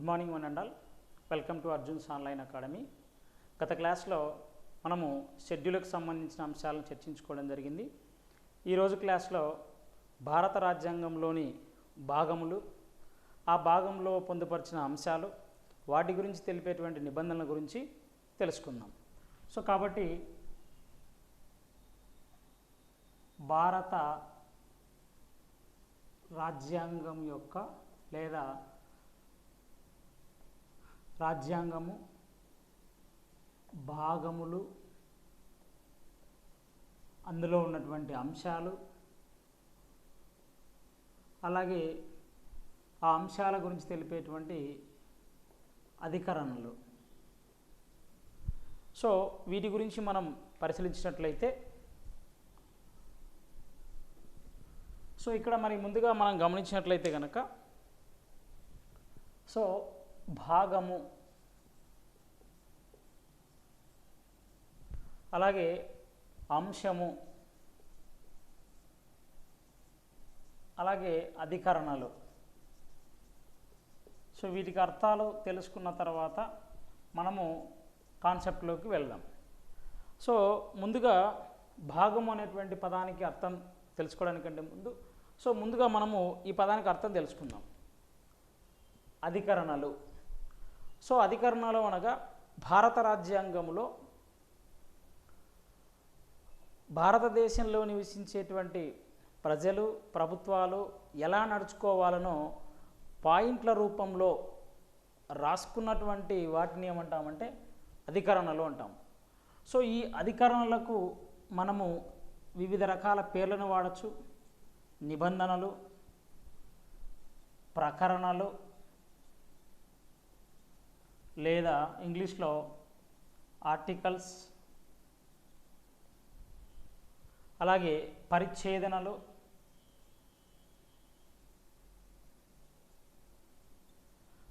Good morning one and all. Welcome to Arjun's online academy. గత క్లాస్లో మనము షెడ్యూల్కి సంబంధించిన అంశాలను చర్చించుకోవడం జరిగింది. ఈరోజు క్లాస్లో భారత రాజ్యాంగంలోని భాగములు, ఆ భాగంలో పొందుపరిచిన అంశాలు, వాటి గురించి తెలిపేటువంటి నిబంధనల గురించి తెలుసుకుందాం. సో కాబట్టి భారత రాజ్యాంగం యొక్క లేదా రాజ్యాంగము భాగములు, అందులో ఉన్నటువంటి అంశాలు, అలాగే ఆ అంశాల గురించి తెలిపేటువంటి అధికరణలు. సో వీటి గురించి మనం పరిశీలించినట్లయితే, సో ఇక్కడ మరి ముందుగా మనం గమనించినట్లయితే కనుక, సో భాగము, అలాగే అంశము, అలాగే అధికరణలు. సో వీటికి అర్థాలు తెలుసుకున్న తర్వాత మనము కాన్సెప్ట్లోకి వెళ్దాం. సో ముందుగా భాగము అనేటువంటి పదానికి అర్థం తెలుసుకోవడానికంటే ముందుగా మనము ఈ పదానికి అర్థం తెలుసుకుందాం. అధికరణలు. సో అధికరణలు అనగా భారత రాజ్యాంగంలో భారతదేశంలో నివసించేటువంటి ప్రజలు, ప్రభుత్వాలు ఎలా నడుచుకోవాలనో పాయింట్ల రూపంలో రాసుకున్నటువంటి వాటిని ఏమంటామంటే అధికరణలు అంటాం. సో ఈ అధికరణలకు మనము వివిధ రకాల పేర్లను వాడచ్చు. నిబంధనలు, ప్రకరణలు, లేదా ఇంగ్లీష్లో ఆర్టికల్స్, అలాగే పరిచ్ఛేదనలు,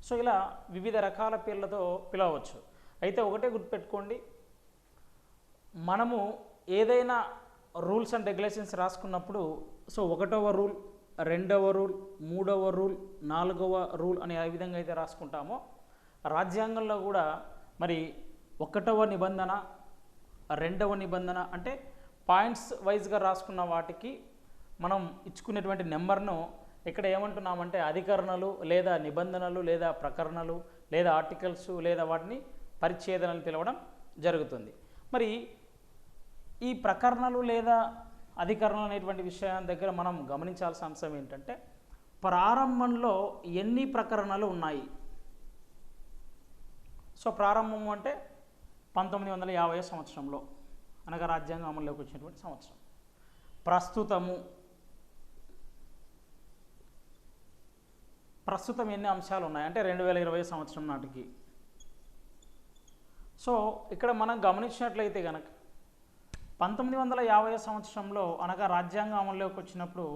సో ఇలా వివిధ రకాల పేర్లతో పిలవచ్చు. అయితే ఒకటే గుర్తుపెట్టుకోండి, మనము ఏదైనా రూల్స్ అండ్ రెగ్యులేషన్స్ రాసుకున్నప్పుడు సో 1వ రూల్, 2వ రూల్, 3వ రూల్, 4వ రూల్ అని ఏ విధంగా అయితే రాసుకుంటామో, రాజ్యాంగంలో కూడా మరి 1వ నిబంధన, 2వ నిబంధన అంటే పాయింట్స్ వైజ్గా రాసుకున్న వాటికి మనం ఇచ్చుకునేటువంటి నెంబర్ను ఇక్కడ ఏమంటున్నామంటే అధికరణలు లేదా నిబంధనలు లేదా ప్రకరణలు లేదా ఆర్టికల్స్ లేదా వాటిని పరిచ్ఛేదనలు పిలవడం జరుగుతుంది. మరి ఈ ప్రకరణలు లేదా అధికరణలు అనేటువంటి విషయం దగ్గర మనం గమనించాల్సిన అంశం ఏంటంటే, ప్రారంభంలో ఎన్ని ప్రకరణలు ఉన్నాయి. సో ప్రారంభం అంటే 1950 సంవత్సరంలో, అనగా రాజ్యాంగం అమల్లోకి వచ్చినటువంటి సంవత్సరం. ప్రస్తుతం ఎన్ని అంశాలు ఉన్నాయి అంటే 2020 సంవత్సరం నాటికి. సో ఇక్కడ మనం గమనించినట్లయితే కనుక 1950 సంవత్సరంలో అనగా రాజ్యాంగం అమల్లోకి వచ్చినప్పుడు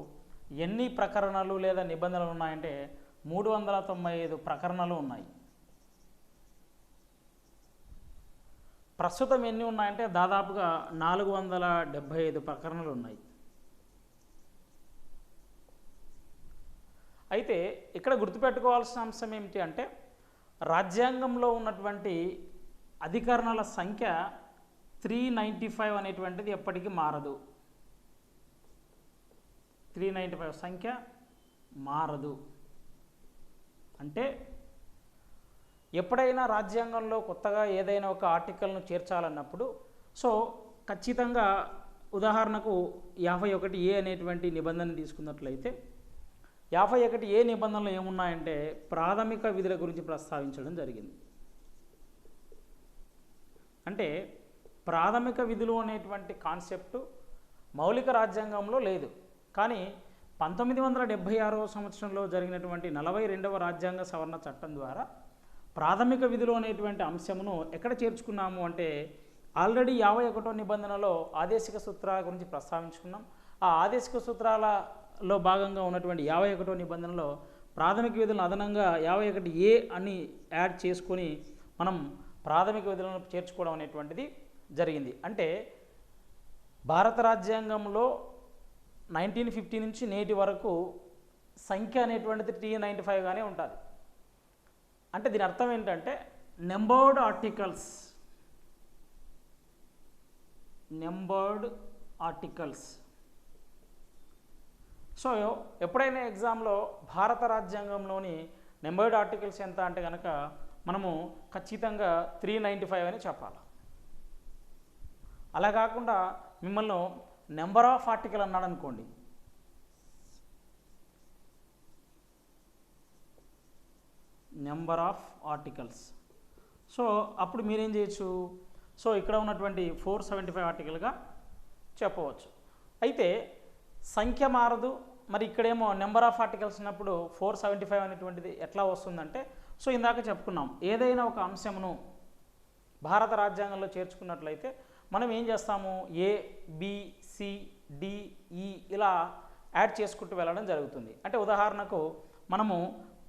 ఎన్ని ప్రకరణలు లేదా నిబంధనలు ఉన్నాయంటే 395 ప్రకరణలు ఉన్నాయి. ప్రస్తుతం ఎన్ని ఉన్నాయంటే దాదాపుగా 475 ప్రకరణలు ఉన్నాయి. అయితే ఇక్కడ గుర్తుపెట్టుకోవాల్సిన అంశం ఏమిటి అంటే, రాజ్యాంగంలో ఉన్నటువంటి అధికరణల సంఖ్య 395 అనేటువంటిది ఎప్పటికీ మారదు. 395 సంఖ్య మారదు. అంటే ఎప్పుడైనా రాజ్యాంగంలో కొత్తగా ఏదైనా ఒక ఆర్టికల్ను చేర్చాలన్నప్పుడు సో ఖచ్చితంగా ఉదాహరణకు 51A అనేటువంటి నిబంధన తీసుకున్నట్లయితే 51A నిబంధనలు ఏమున్నాయంటే ప్రాథమిక విధుల గురించి ప్రస్తావించడం జరిగింది. అంటే ప్రాథమిక విధులు అనేటువంటి కాన్సెప్టు మౌలిక రాజ్యాంగంలో లేదు. కానీ 1976 సంవత్సరంలో జరిగినటువంటి 42వ రాజ్యాంగ సవరణ చట్టం ద్వారా ప్రాథమిక విధులు అనేటువంటి అంశమును ఎక్కడ చేర్చుకున్నాము అంటే, ఆల్రెడీ 51వ నిబంధనలో ఆదేశిక సూత్రాల గురించి ప్రస్తావించుకున్నాం. ఆ ఆదేశిక సూత్రాలలో భాగంగా ఉన్నటువంటి 51వ నిబంధనలో ప్రాథమిక విధులను అదనంగా 51A అని యాడ్ చేసుకొని మనం ప్రాథమిక విధులను చేర్చుకోవడం అనేటువంటిది జరిగింది. అంటే భారత రాజ్యాంగంలో 1950 నుంచి నేటి వరకు సంఖ్య అనేటువంటిది 395గానే ఉంటుంది. అంటే దీని అర్థం ఏంటంటే numbered articles, numbered articles. So ఎప్పుడైనా ఎగ్జామ్లో భారత రాజ్యాంగంలోని నెంబర్డ్ ఆర్టికల్స్ ఎంత అంటే కనుక మనము ఖచ్చితంగా 395 అని చెప్పాలి. అలా కాకుండా మిమ్మల్ని నెంబర్ ఆఫ్ ఆర్టికల్ అన్నాడు అనుకోండి, నెంబర్ ఆఫ్ ఆర్టికల్స్, సో అప్పుడు మీరేం చేయొచ్చు, సో ఇక్కడ ఉన్నటువంటి 475 ఆర్టికల్గా చెప్పవచ్చు. అయితే సంఖ్య మారదు, మరి ఇక్కడేమో నెంబర్ ఆఫ్ ఆర్టికల్స్ ఉన్నప్పుడు 475 అనేటువంటిది ఎట్లా వస్తుందంటే, సో ఇందాక చెప్పుకున్నాం, ఏదైనా ఒక అంశమును భారత రాజ్యాంగంలో చేర్చుకున్నట్లయితే మనం ఏం చేస్తాము, ఏ, బి, సి, డి, ఈ ఇలా యాడ్ చేసుకుంటూ వెళ్ళడం జరుగుతుంది. అంటే ఉదాహరణకు మనము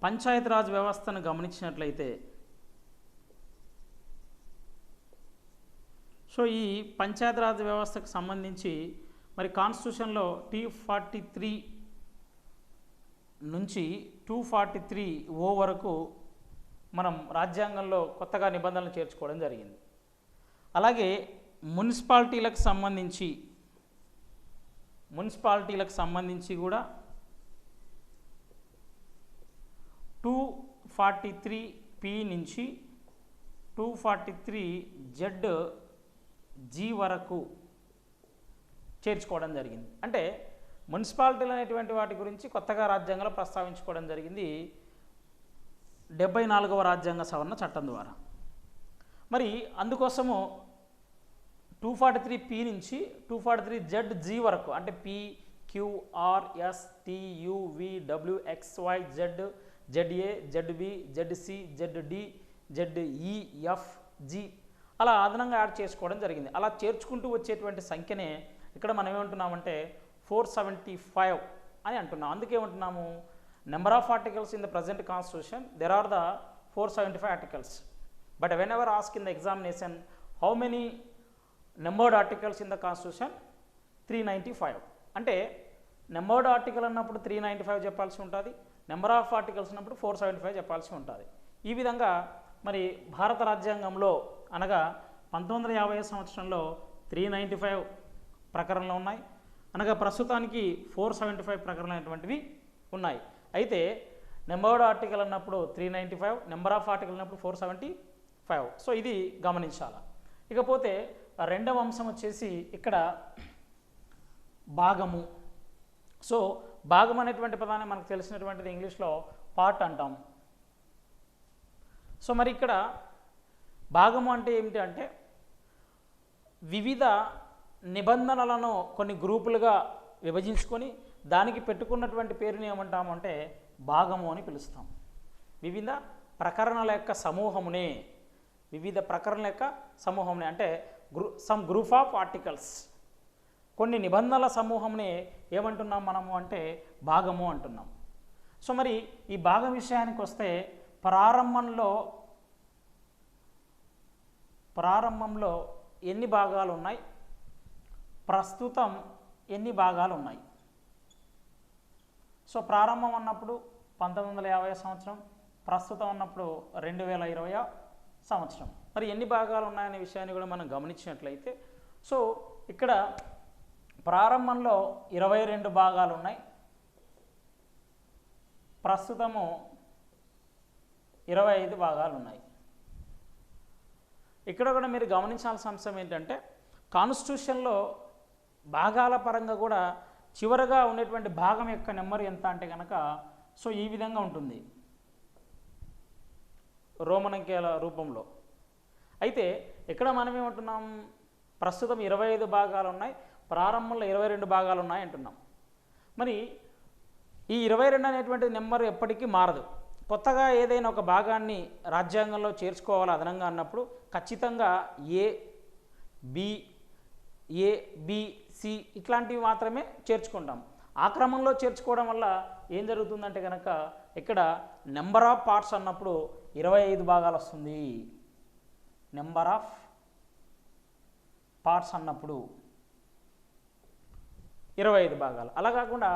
పంచాయతీరాజ్ వ్యవస్థను గమనించినట్లయితే, సో ఈ పంచాయతీరాజ్ వ్యవస్థకు సంబంధించి మరి కాన్స్టిట్యూషన్లో T43 నుంచి 243 వరకు మనం రాజ్యాంగంలో కొత్తగా నిబంధనలు చేర్చుకోవడం జరిగింది. అలాగే మున్సిపాలిటీలకు సంబంధించి కూడా 243P నుంచి 243ZG వరకు చేర్చుకోవడం జరిగింది. అంటే మున్సిపాలిటీలు అనేటువంటి వాటి గురించి కొత్తగా రాజ్యాంగంలో ప్రస్తావించుకోవడం జరిగింది 74వ రాజ్యాంగ సవరణ చట్టం ద్వారా. మరి అందుకోసము 243P నుంచి 243ZG వరకు, అంటే PQRSTUVWXYZ ZA ZB ZC ZD ZEFG అలా అదనంగా యాడ్ చేసుకోవడం జరిగింది. అలా చేర్చుకుంటూ వచ్చేటువంటి సంఖ్యనే ఇక్కడ మనం ఏమంటున్నామంటే 475 అని అంటున్నాం. అందుకే ఏమంటున్నాము, number of articles in the present constitution there are the 475 articles, but whenever ask in the examination how many numbered articles in the constitution 395. అంటే నెంబర్డ్ ఆర్టికల్ అన్నప్పుడు 395 చెప్పాల్సి ఉంటుంది, నెంబర్ ఆఫ్ ఆర్టికల్స్ ఉన్నప్పుడు 475 చెప్పాల్సి ఉంటుంది. ఈ విధంగా మరి భారత రాజ్యాంగంలో అనగా 1950 సంవత్సరంలో 395 ప్రకరణలు ఉన్నాయి, అనగా ప్రస్తుతానికి 475 ప్రకరణలు అనేటువంటివి ఉన్నాయి. అయితే నెంబర్డ్ ఆర్టికల్ అన్నప్పుడు 395, నెంబర్ ఆఫ్ ఆర్టికల్ అన్నప్పుడు 475. సో ఇది గమనించాలి. ఇకపోతే రెండవ అంశం వచ్చేసి ఇక్కడ భాగము. సో భాగం అనేటువంటి పదాన్ని మనకు తెలిసినటువంటిది ఇంగ్లీష్లో పార్ట్ అంటాం. సో మరి ఇక్కడ భాగము అంటే ఏమిటి అంటే వివిధ నిబంధనలను కొన్ని గ్రూపులుగా విభజించుకొని దానికి పెట్టుకున్నటువంటి పేరుని ఏమంటాము అంటే భాగము అని పిలుస్తాం. వివిధ ప్రకరణల యొక్క సమూహమునే, అంటే సమ్ గ్రూప్ ఆఫ్ ఆర్టికల్స్, కొన్ని నిబంధనల సమూహంని ఏమంటున్నాం మనము అంటే భాగము అంటున్నాం. సో మరి ఈ భాగం విషయానికి వస్తే ప్రారంభంలో ఎన్ని భాగాలు ఉన్నాయి, ప్రస్తుతం ఎన్ని భాగాలు ఉన్నాయి. సో ప్రారంభం అన్నప్పుడు 1950 సంవత్సరం, ప్రస్తుతం అన్నప్పుడు 2020 సంవత్సరం. మరి ఎన్ని భాగాలు ఉన్నాయనే విషయాన్ని కూడా మనం గమనించినట్లయితే, సో ఇక్కడ ప్రారంభంలో 22 భాగాలు ఉన్నాయి, ప్రస్తుతము 25 భాగాలు ఉన్నాయి. ఇక్కడ కూడా మీరు గమనించాల్సిన అంశం ఏంటంటే కాన్స్టిట్యూషన్లో భాగాల పరంగా కూడా చివరగా ఉండేటువంటి భాగం యొక్క నెంబర్ ఎంత అంటే కనుక సో ఈ విధంగా ఉంటుంది రోమన్ అంకెల రూపంలో. అయితే ఇక్కడ మనం ఏమంటున్నాం, ప్రస్తుతం 25 భాగాలు ఉన్నాయి, ప్రారంభంలో 22 భాగాలు ఉన్నాయి అంటున్నాం. మరి ఈ 22 అనేటువంటి నెంబర్ ఎప్పటికీ మారదు. కొత్తగా ఏదైనా ఒక భాగాన్ని రాజ్యాంగంలో చేర్చుకోవాలి అదనంగా అన్నప్పుడు ఖచ్చితంగా ఏబిసి ఇట్లాంటివి మాత్రమే చేర్చుకుంటాం. ఆ క్రమంలో చేర్చుకోవడం వల్ల ఏం జరుగుతుందంటే కనుక ఇక్కడ నెంబర్ ఆఫ్ పార్ట్స్ అన్నప్పుడు 25 భాగాలు వస్తుంది. నెంబర్ ఆఫ్ పార్ట్స్ అన్నప్పుడు 25 భాగాలు. అలా కాకుండా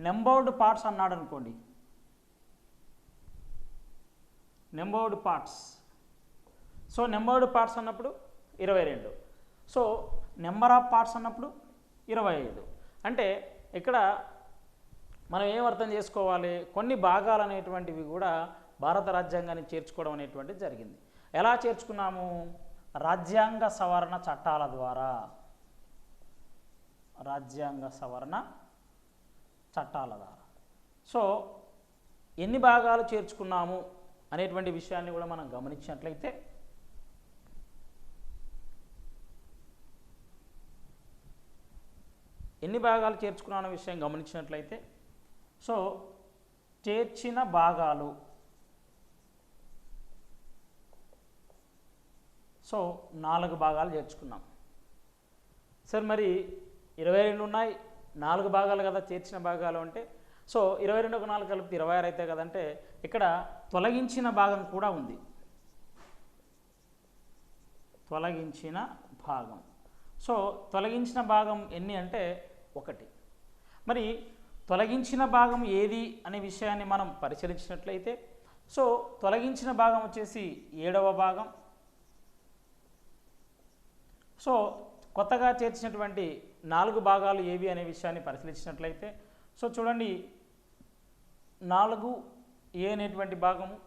నెంబర్డ్ పార్ట్స్ అన్నాడు అనుకోండి, numbered parts. So numbered parts అన్నప్పుడు 22. సో నెంబర్ ఆఫ్ పార్ట్స్ అన్నప్పుడు 25. అంటే ఇక్కడ మనం ఏం అర్థం చేసుకోవాలి, కొన్ని భాగాలు అనేటువంటివి కూడా భారత రాజ్యాంగాన్ని చేర్చుకోవడం అనేటువంటిది జరిగింది. ఎలా చేర్చుకున్నాము? రాజ్యాంగ సవరణ చట్టాల ద్వారా. రాజ్యాంగ సవరణ చట్టాల ద్వారా. సో ఎన్ని భాగాలు చేర్చుకున్నాము అనేటువంటి విషయాన్ని కూడా మనం గమనించినట్లయితే ఎన్ని భాగాలు చేర్చుకున్న విషయం గమనించినట్లయితే సో చేర్చిన భాగాలు సో 4 భాగాలు చేర్చుకున్నాం. సార్ మరి 22 ఉన్నాయి, 4 భాగాలు కదా చేర్చిన భాగాలు అంటే, సో 22కు 4 కలిపి 26 అయితే కదంటే ఇక్కడ తొలగించిన భాగం కూడా ఉంది. తొలగించిన భాగం. సో తొలగించిన భాగం ఎన్ని అంటే 1. మరి తొలగించిన భాగం ఏది అనే విషయాన్ని మనం పరిశీలించినట్లయితే సో తొలగించిన భాగం వచ్చేసి 7వ భాగం. సో కొత్తగా చేర్చినటువంటి 4 భాగాలు ఏవి అనే విషయాన్ని పరిశీలించినట్లయితే సో చూడండి, 4A అనేటువంటి భాగము,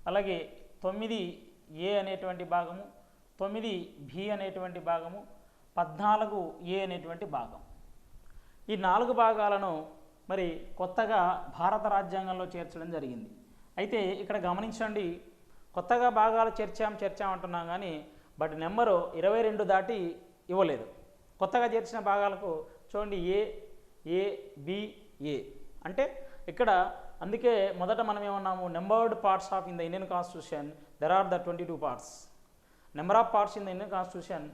అలాగే 9A అనేటువంటి భాగము, 9B అనేటువంటి భాగము, 14A అనేటువంటి భాగం. ఈ 4 భాగాలను మరి కొత్తగా భారత రాజ్యాంగంలో చేర్చడం జరిగింది. అయితే ఇక్కడ గమనించండి, కొత్తగా భాగాలు చేర్చామంటున్నాం కానీ బట్ నెంబరు 22 దాటి ఇవ్వలేదు. కొత్తగా చేర్చిన భాగాలకు చూడండి A అంటే ఇక్కడ అందుకే మొదట మనం ఏమన్నాము, numbered parts of in the Indian constitution there are the 22 parts. Number of parts in the Indian constitution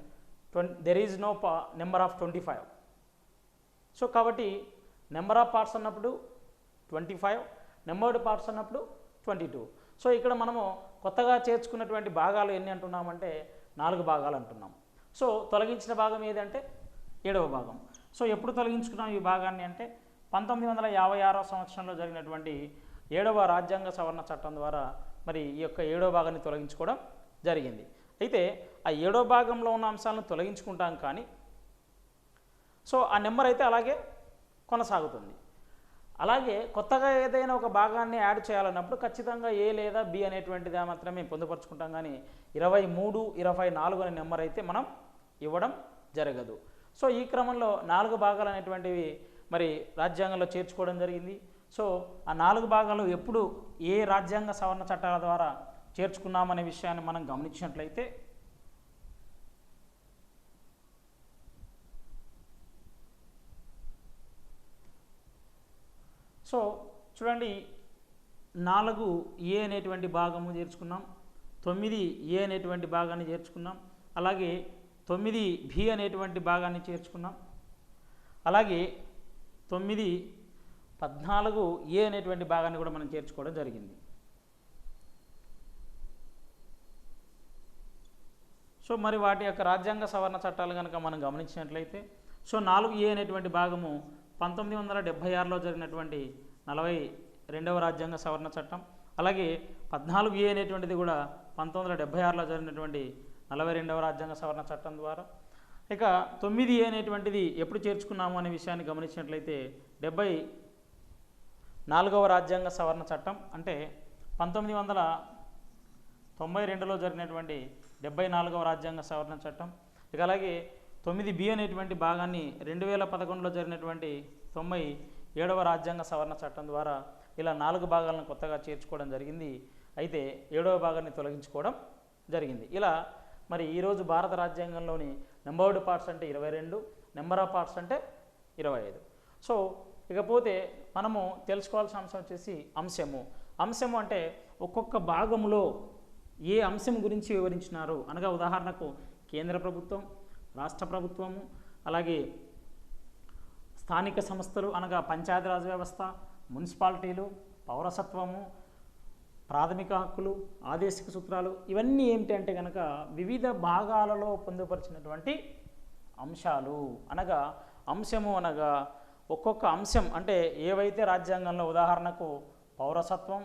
there is no number of 25. So కాబట్టి నెంబర్ ఆఫ్ పార్ట్స్ అన్నప్పుడు 25, నెంబర్డ్ పార్ట్స్ అన్నప్పుడు 22. సో ఇక్కడ మనము కొత్తగా చేర్చుకున్నటువంటి భాగాలు ఎన్ని అంటున్నామంటే 4 భాగాలు అంటున్నాం. సో తొలగించిన భాగం ఏదంటే 7వ భాగం. సో ఎప్పుడు తొలగించుకున్నాం ఈ భాగాన్ని అంటే 1956వ సంవత్సరంలో జరిగినటువంటి 7వ రాజ్యాంగ సవరణ చట్టం ద్వారా మరి ఈ యొక్క 7వ భాగాన్ని తొలగించుకోవడం జరిగింది. అయితే ఆ 7వ భాగంలో ఉన్న అంశాలను తొలగించుకుంటాం కానీ సో ఆ నెంబర్ అయితే అలాగే కొనసాగుతుంది. అలాగే కొత్తగా ఏదైనా ఒక భాగాన్ని యాడ్ చేయాలన్నప్పుడు ఖచ్చితంగా A లేదా B అనేటువంటిది మాత్రమే పొందుపరుచుకుంటాం కానీ 23, 24 అనే నెంబర్ అయితే మనం ఇవ్వడం జరగదు. సో ఈ క్రమంలో 4 భాగాలు అనేటువంటివి మరి రాజ్యాంగంలో చేర్చుకోవడం జరిగింది. సో ఆ 4 భాగాలు ఎప్పుడు ఏ రాజ్యాంగ సవరణ చట్టాల ద్వారా చేర్చుకున్నామనే విషయాన్ని మనం గమనించినట్లయితే సో చూడండి, 4A అనేటువంటి భాగము చేర్చుకున్నాం, 9A అనేటువంటి భాగాన్ని చేర్చుకున్నాం, అలాగే 9B అనేటువంటి భాగాన్ని చేర్చుకున్నాం, అలాగే 14A అనేటువంటి భాగాన్ని కూడా మనం చేర్చుకోవడం జరిగింది. సో మరి వాటి యొక్క రాజ్యాంగ సవరణ చట్టాలు కనుక మనం గమనించినట్లయితే సో 4A అనేటువంటి భాగము 1976లో జరిగినటువంటి 42వ రాజ్యాంగ సవరణ చట్టం, అలాగే 14A అనేటువంటిది కూడా 1976లో జరిగినటువంటి 42వ రాజ్యాంగ సవరణ చట్టం ద్వారా. ఇక 9A అనేటువంటిది ఎప్పుడు చేర్చుకున్నాము అనే విషయాన్ని గమనించినట్లయితే 74వ రాజ్యాంగ సవరణ చట్టం అంటే 1992లో జరిగినటువంటి 74వ రాజ్యాంగ సవరణ చట్టం. ఇక అలాగే 9B అనేటువంటి భాగాన్ని 2011లో జరిగినటువంటి 97వ రాజ్యాంగ సవరణ చట్టం ద్వారా ఇలా 4 భాగాలను కొత్తగా చేర్చుకోవడం జరిగింది. అయితే 7వ భాగాన్ని తొలగించుకోవడం జరిగింది. ఇలా మరి ఈరోజు భారత రాజ్యాంగంలోని నెంబర్డ్ పార్ట్స్ అంటే 22, నెంబర్ ఆఫ్ పార్ట్స్ అంటే 25. సో ఇకపోతే మనము తెలుసుకోవాల్సిన అంశం వచ్చేసి అంశము అంటే ఒక్కొక్క భాగంలో ఏ అంశం గురించి వివరించినారు అనగా ఉదాహరణకు కేంద్ర ప్రభుత్వం, రాష్ట్ర ప్రభుత్వము, అలాగే స్థానిక సంస్థలు అనగా పంచాయతీరాజ్ వ్యవస్థ, మున్సిపాలిటీలు, పౌరసత్వము, ప్రాథమిక హక్కులు, ఆదేశిక సూత్రాలు, ఇవన్నీ ఏమిటంటే కనుక వివిధ భాగాలలో పొందుపరిచినటువంటి అంశాలు. అనగా అంశము అనగా ఒక్కొక్క అంశం అంటే ఏవైతే రాజ్యాంగంలో ఉదాహరణకు పౌరసత్వం,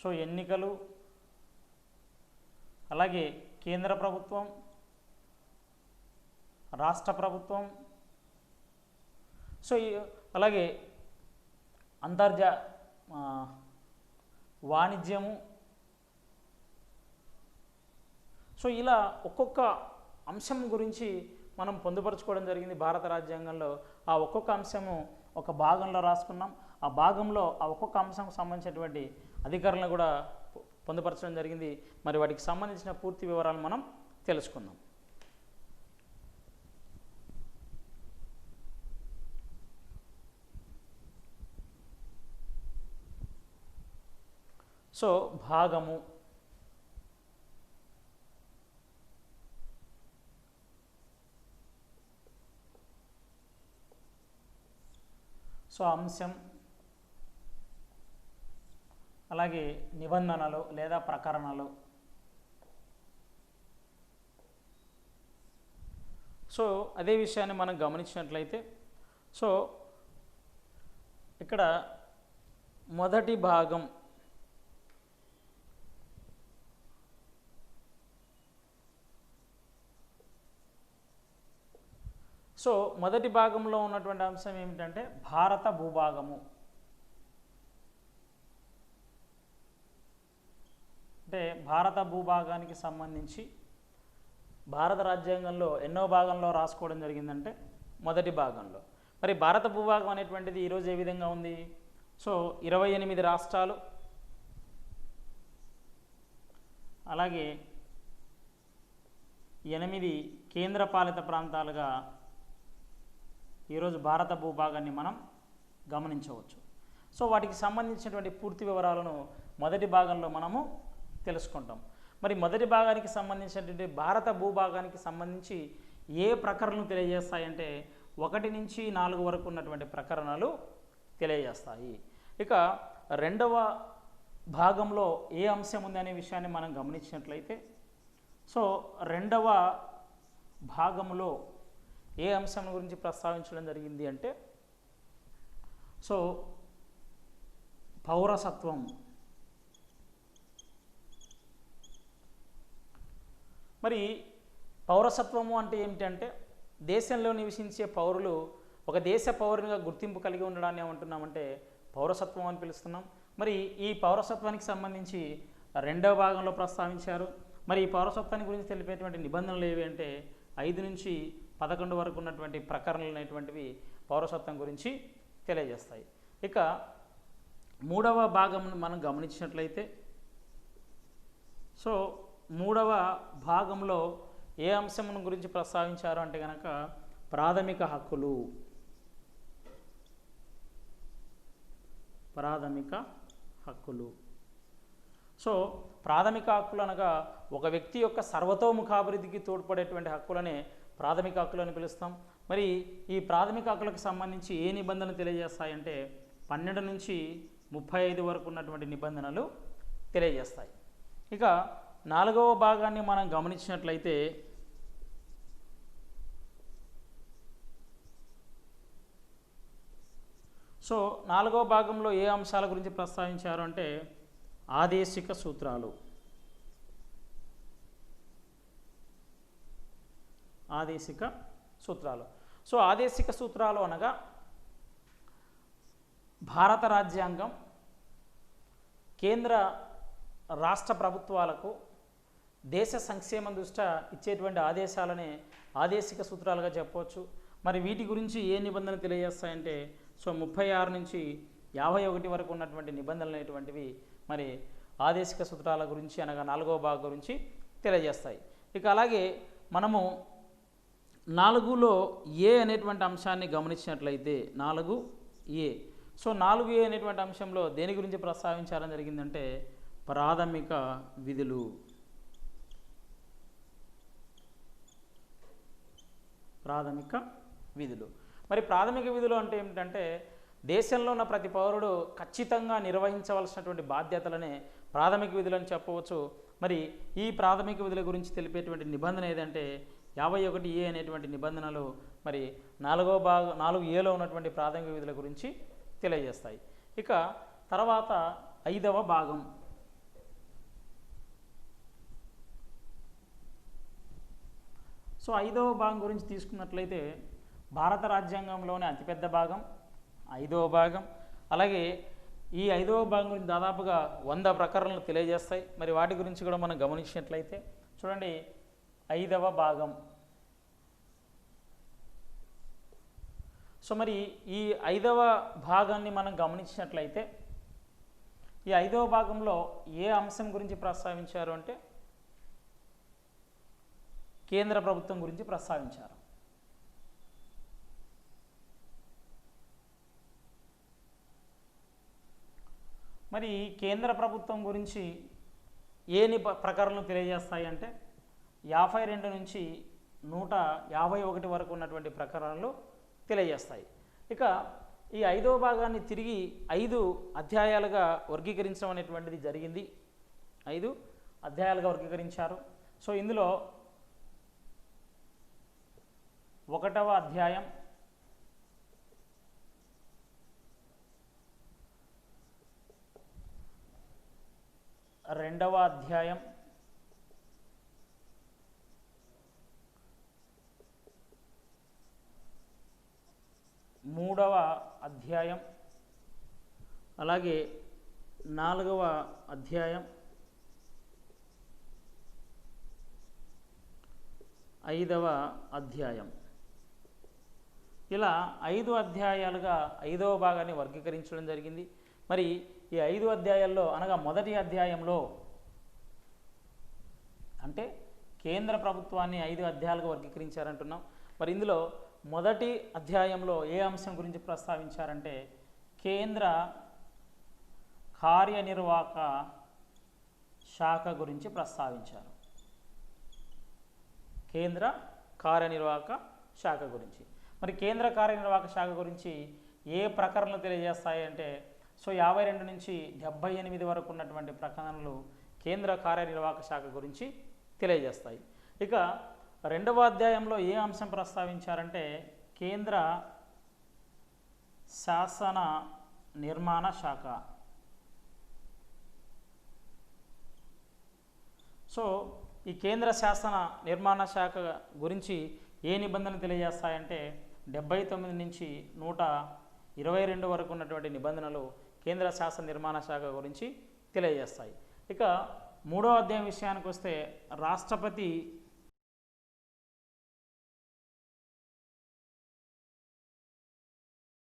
సో ఎన్నికలు, అలాగే కేంద్ర ప్రభుత్వం, రాష్ట్ర ప్రభుత్వం, సో అలాగే వాణిజ్యము, సో ఇలా ఒక్కొక్క అంశం గురించి మనం పొందుపరచుకోవడం జరిగింది భారత రాజ్యాంగంలో. ఆ ఒక్కొక్క అంశము ఒక భాగంలో రాసుకున్నాం. ఆ భాగంలో ఆ ఒక్కొక్క అంశంకు సంబంధించినటువంటి అధికారులను కూడా పొందుపరచడం జరిగింది. మరి వాటికి సంబంధించిన పూర్తి వివరాలు మనం తెలుసుకుందాం. సో భాగము, సో అంశం, అలాగే నిబంధనలు లేదా ప్రకరణలు. సో అదే విషయాన్ని మనం గమనించినట్లయితే, సో ఇక్కడ మొదటి భాగం సో మొదటి భాగంలో ఉన్నటువంటి అంశం ఏమిటంటే భారత భూభాగము. అంటే భారత భూభాగానికి సంబంధించి భారత రాజ్యాంగంలో ఎన్నో భాగంలో రాసుకోవడం జరిగిందంటే మొదటి భాగంలో. మరి భారత భూభాగం అనేటువంటిది ఈరోజు ఏ విధంగా ఉంది? సో 28 రాష్ట్రాలు, అలాగే 8 కేంద్రపాలిత ప్రాంతాలుగా ఈరోజు భారత భూభాగాన్ని మనం గమనించవచ్చు. సో వాటికి సంబంధించినటువంటి పూర్తి వివరాలను మొదటి భాగంలో మనము తెలుసుకుంటాం. మరి మొదటి భాగానికి సంబంధించినటువంటి భారత భూభాగానికి సంబంధించి ఏ ప్రకరణలు తెలియజేస్తాయంటే 1 నుంచి 4 వరకు ఉన్నటువంటి ప్రకరణలు తెలియజేస్తాయి. ఇక రెండవ భాగంలో ఏ అంశం ఉంది అనే విషయాన్ని మనం గమనించినట్లయితే, సో రెండవ భాగంలో ఏ అంశం గురించి ప్రస్తావించడం జరిగింది అంటే, సో పౌరసత్వం. మరి పౌరసత్వము అంటే ఏమిటంటే దేశంలో నివసించే పౌరులు ఒక దేశ పౌరునిగా గుర్తింపు కలిగి ఉండడాన్ని ఏమంటున్నామంటే పౌరసత్వం అని పిలుస్తున్నాం. మరి ఈ పౌరసత్వానికి సంబంధించి రెండవ భాగంలో ప్రస్తావించారు. మరి ఈ పౌరసత్వాన్ని గురించి తెలిపేటువంటి నిబంధనలు ఏవి అంటే 5 నుంచి 11 వరకు ఉన్నటువంటి ప్రకరణలు అనేటువంటివి పౌరసత్వం గురించి తెలియజేస్తాయి. ఇక మూడవ భాగం మనం గమనించినట్లయితే, సో మూడవ భాగంలో ఏ అంశం గురించి ప్రస్తావించారు అంటే కనుక ప్రాథమిక హక్కులు. ప్రాథమిక హక్కులు. సో ప్రాథమిక హక్కులు అనగా ఒక వ్యక్తి యొక్క సర్వతోముఖాభివృద్ధికి తోడ్పడేటువంటి హక్కులనే ప్రాథమిక హక్కులు అని పిలుస్తాం. మరి ఈ ప్రాథమిక హక్కులకు సంబంధించి ఏ నిబంధనలు తెలియజేస్తాయంటే 12 నుంచి 35 వరకు ఉన్నటువంటి నిబంధనలు తెలియజేస్తాయి. ఇక 4వ భాగాన్ని మనం గమనించినట్లయితే, సో 4వ భాగంలో ఏ అంశాల గురించి ప్రస్తావించారు అంటే ఆదేశిక సూత్రాలు. ఆదేశిక సూత్రాలు. సో ఆదేశిక సూత్రాలు అనగా భారత రాజ్యాంగం కేంద్ర రాష్ట్ర ప్రభుత్వాలకు దేశ సంక్షేమం దృష్ట్యా ఇచ్చేటువంటి ఆదేశాలనే ఆదేశిక సూత్రాలుగా చెప్పవచ్చు. మరి వీటి గురించి ఏ నిబంధనలు తెలియజేస్తాయంటే, సో 36 నుంచి 51 వరకు ఉన్నటువంటి నిబంధనలు అనేటువంటివి మరి ఆదేశిక సూత్రాల గురించి అనగా 4వ భాగం గురించి తెలియజేస్తాయి. ఇక అలాగే మనము 4లో ఏ అనేటువంటి అంశాన్ని గమనించినట్లయితే 4A. సో 4A అనేటువంటి అంశంలో దేని గురించి ప్రస్తావించాలని జరిగిందంటే ప్రాథమిక విధులు. ప్రాథమిక విధులు. మరి ప్రాథమిక విధులు అంటే ఏమిటంటే దేశంలో ఉన్న ప్రతి పౌరుడు ఖచ్చితంగా నిర్వహించవలసినటువంటి బాధ్యతలనే ప్రాథమిక విధులని చెప్పవచ్చు. మరి ఈ ప్రాథమిక విధుల గురించి తెలిపేటువంటి నిబంధన ఏదంటే 51A అనేటువంటి నిబంధనలు మరి 4Aలో ఉన్నటువంటి ప్రాథమిక విధుల గురించి తెలియజేస్తాయి. ఇక తర్వాత 5వ భాగం సో 5వ భాగం గురించి తీసుకున్నట్లయితే భారత రాజ్యాంగంలోని అతిపెద్ద భాగం 5వ భాగం. అలాగే ఈ 5వ భాగం గురించి దాదాపుగా 100 ప్రకరణలు తెలియజేస్తాయి. మరి వాటి గురించి కూడా మనం గమనించినట్లయితే చూడండి, 5వ భాగం. సో మరి ఈ 5వ భాగాన్ని మనం గమనించినట్లయితే ఈ 5వ భాగంలో ఏ అంశం గురించి ప్రస్తావించారు అంటే కేంద్ర ప్రభుత్వం గురించి ప్రస్తావించారు. మరి కేంద్ర ప్రభుత్వం గురించి ఏని ప్రకరణలు తెలియజేస్తాయి అంటే 52 నుంచి 151 వరకు ఉన్నటువంటి ప్రకరణలు తెలియజేస్తాయి. ఇక ఈ 5వ భాగాన్ని తిరిగి 5 అధ్యాయాలుగా వర్గీకరించడం అనేటువంటిది జరిగింది. 5 అధ్యాయాలుగా వర్గీకరించారు. సో ఇందులో 1వ అధ్యాయం, 2వ అధ్యాయం, 3వ అధ్యాయం, అలాగే 4వ అధ్యాయం, 5వ అధ్యాయం. ఇలా 5 అధ్యాయాలుగా 5వ భాగాన్ని వర్గీకరించడం జరిగింది. మరి ఈ 5 అధ్యాయాల్లో అనగా మొదటి అధ్యాయంలో అంటే కేంద్ర ప్రభుత్వాన్ని 5 అధ్యాయాలుగా వర్గీకరించారంటున్నాం. మరి ఇందులో మొదటి అధ్యాయంలో ఏ అంశం గురించి ప్రస్తావించారంటే కేంద్ర కార్యనిర్వాహక శాఖ గురించి ప్రస్తావించారు. కేంద్ర కార్యనిర్వాహక శాఖ గురించి. మరి కేంద్ర కార్యనిర్వాహక శాఖ గురించి ఏ ప్రకరణలు తెలియజేస్తాయి అంటే సో 52 నుంచి 78 వరకు ఉన్నటువంటి ప్రకరణలు కేంద్ర కార్యనిర్వాహక శాఖ గురించి తెలియజేస్తాయి. ఇక 2వ అధ్యాయంలో ఏ అంశం ప్రస్తావించారంటే కేంద్ర శాసన నిర్మాణ శాఖ. సో ఈ కేంద్ర శాసన నిర్మాణ శాఖ గురించి ఏ నిబంధనలు తెలియజేస్తాయంటే 79 నుంచి 122 వరకు ఉన్నటువంటి నిబంధనలు కేంద్ర శాసన నిర్మాణ శాఖ గురించి తెలియజేస్తాయి. ఇక 3వ అధ్యాయం విషయానికి వస్తే రాష్ట్రపతి